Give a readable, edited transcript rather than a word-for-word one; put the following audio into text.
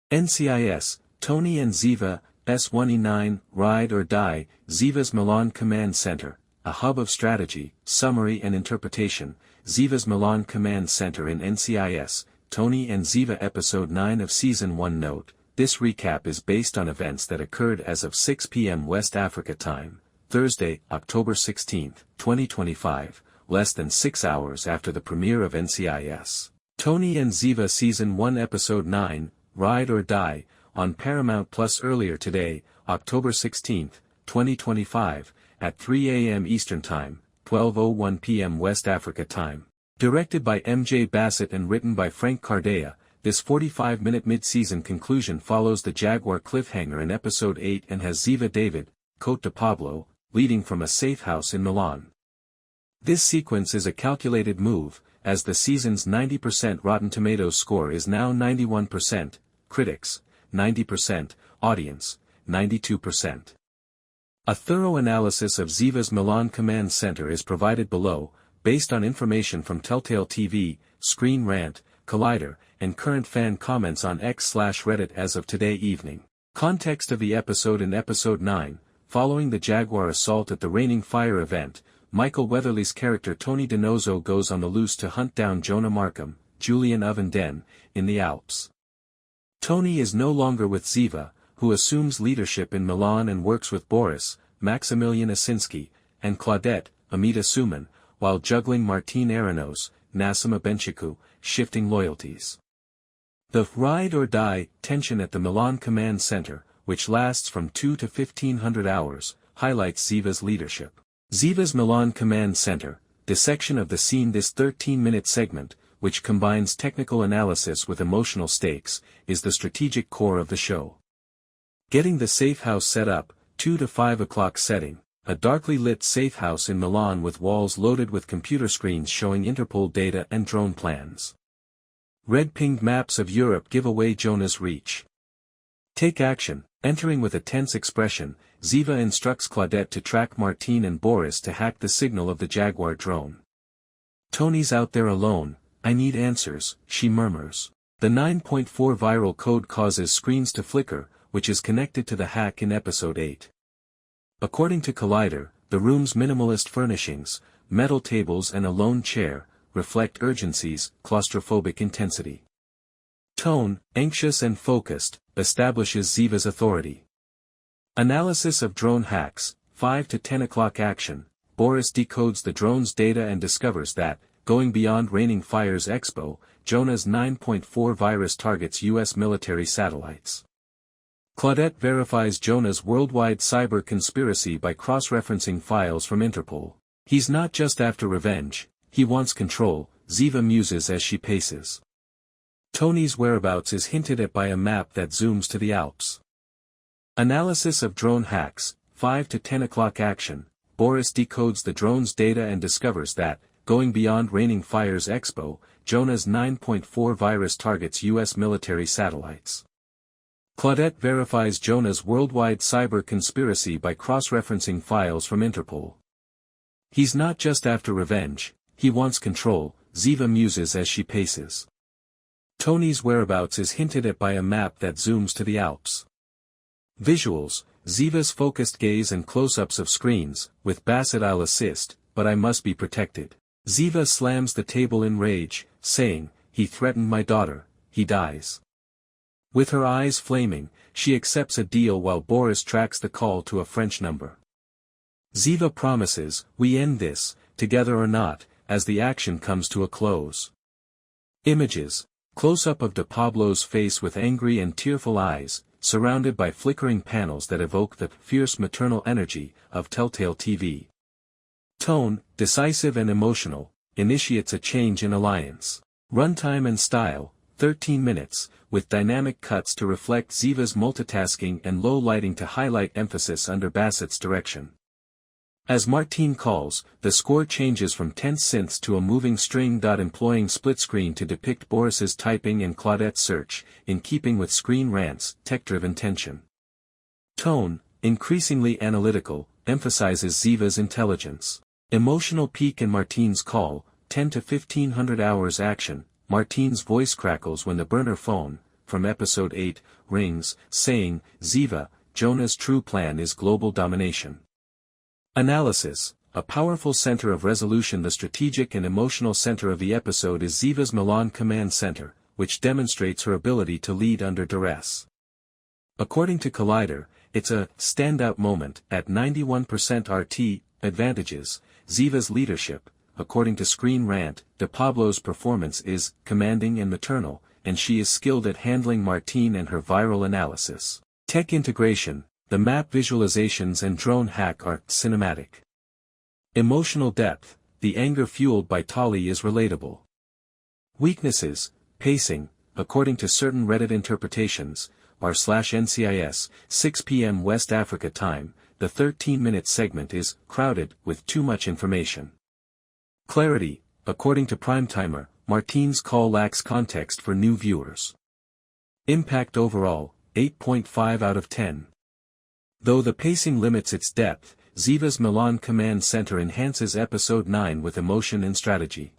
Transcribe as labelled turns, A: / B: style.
A: NCIS, Tony and Ziva S1 E9 Ride or Die, Ziva's Milan Command Center, a hub of strategy, summary and interpretation. Ziva's Milan Command Center in NCIS, Tony and Ziva Episode 9 of Season 1. Note, this recap is based on events that occurred as of 6 p.m. West Africa time, Thursday, October 16, 2025, less than 6 hours after the premiere of NCIS. Tony and Ziva Season 1 Episode 9, Ride or Die, on Paramount Plus earlier today, October 16, 2025, at 3 a.m. Eastern Time, 12:01 p.m. West Africa Time. Directed by MJ Bassett and written by Frank Cardea, this 45-minute mid-season conclusion follows the Jaguar cliffhanger in Episode 8 and has Ziva David, Cote de Pablo, leading from a safe house in Milan. This sequence is a calculated move, as the season's 90% Rotten Tomatoes score is now 91%, critics, 90%, audience, 92%. A thorough analysis of Ziva's Milan Command Center is provided below, based on information from Telltale TV, Screen Rant, Collider, and current fan comments on X/Reddit as of today evening. Context of the episode. In Episode 9, following the Jaguar assault at the Raining Fire event, Michael Weatherly's character Tony DiNozzo goes on the loose to hunt down Jonah Markham, Julian Ovenden, in the Alps. Tony is no longer with Ziva, who assumes leadership in Milan and works with Boris, Maximilian Osinski, and Claudette, Amita Suman, while juggling Martine Aranow, Nassima Benchicou, shifting loyalties. The ride or die tension at the Milan Command Center, which lasts from 2 to 1500 hours, highlights Ziva's leadership. Ziva's Milan Command Center, dissection of the scene. This 13-minute segment, which combines technical analysis with emotional stakes, is the strategic core of the show. Getting the Safehouse Set Up, 2 to 5 o'clock setting, a darkly lit safe house in Milan with walls loaded with computer screens showing Interpol data and drone plans. Red-pinged maps of Europe give away Jonah's reach. Take action. Entering with a tense expression, Ziva instructs Claudette to track Martine and Boris to hack the signal of the Jaguar drone. Tony's out there alone. I need answers, she murmurs. The 9.4 viral code causes screens to flicker, which is connected to the hack in Episode 8. According to Collider, the room's minimalist furnishings, metal tables and a lone chair, reflect urgency's claustrophobic intensity. Tone, anxious and focused, establishes Ziva's authority. Analysis of drone hacks, 5 to 10 o'clock action. Boris decodes the drone's data and discovers that, going beyond Raining Fire's Expo, Jonah's 9.4 virus targets U.S. military satellites. Claudette verifies Jonah's worldwide cyber conspiracy by cross-referencing files from Interpol. He's not just after revenge, he wants control, Ziva muses as she paces. Tony's whereabouts is hinted at by a map that zooms to the Alps. Analysis of drone hacks, 5 to 10 o'clock action. Boris decodes the drone's data and discovers that, going beyond Raining Fire's Expo, Jonah's 9.4 virus targets U.S. military satellites. Claudette verifies Jonah's worldwide cyber conspiracy by cross-referencing files from Interpol. He's not just after revenge, he wants control, Ziva muses as she paces. Tony's whereabouts is hinted at by a map that zooms to the Alps. Visuals, Ziva's focused gaze and close-ups of screens. With Bassett I'll assist, but I must be protected. Ziva slams the table in rage, saying, he threatened my daughter, he dies. With her eyes flaming, she accepts a deal while Boris tracks the call to a French number. Ziva promises, we end this, together or not, as the action comes to a close. Images. Close-up of de Pablo's face with angry and tearful eyes, surrounded by flickering panels that evoke the fierce maternal energy of Telltale TV. Tone, decisive and emotional, initiates a change in alliance. Runtime and style, 13 minutes, with dynamic cuts to reflect Ziva's multitasking and low lighting to highlight emphasis under Bassett's direction. As Martine calls, the score changes from tense synths to a moving string. Employing split screen to depict Boris's typing and Claudette's search, in keeping with Screen Rant's tech-driven tension. Tone, increasingly analytical, emphasizes Ziva's intelligence. Emotional peak in Martine's call, 10 to 1500 hours action. Martine's voice crackles when the burner phone, from Episode 8, rings, saying, Ziva, Jonah's true plan is global domination. Analysis. A powerful center of resolution. The strategic and emotional center of the episode is Ziva's Milan Command Center, which demonstrates her ability to lead under duress. According to Collider, it's a standout moment at 91% RT advantages. Ziva's leadership, according to Screen Rant, de Pablo's performance is commanding and maternal, and she is skilled at handling Martine and her viral analysis. Tech integration, the map visualizations and drone hack are cinematic. Emotional depth, the anger fueled by Tali is relatable. Weaknesses, pacing, according to certain Reddit interpretations, r/NCIS, 6 p.m. West Africa time, the 13-minute segment is crowded with too much information. Clarity, according to Primetimer, Martine's call lacks context for new viewers. Impact overall, 8.5 out of 10. Though the pacing limits its depth, Ziva's Milan Command Center enhances Episode 9 with emotion and strategy.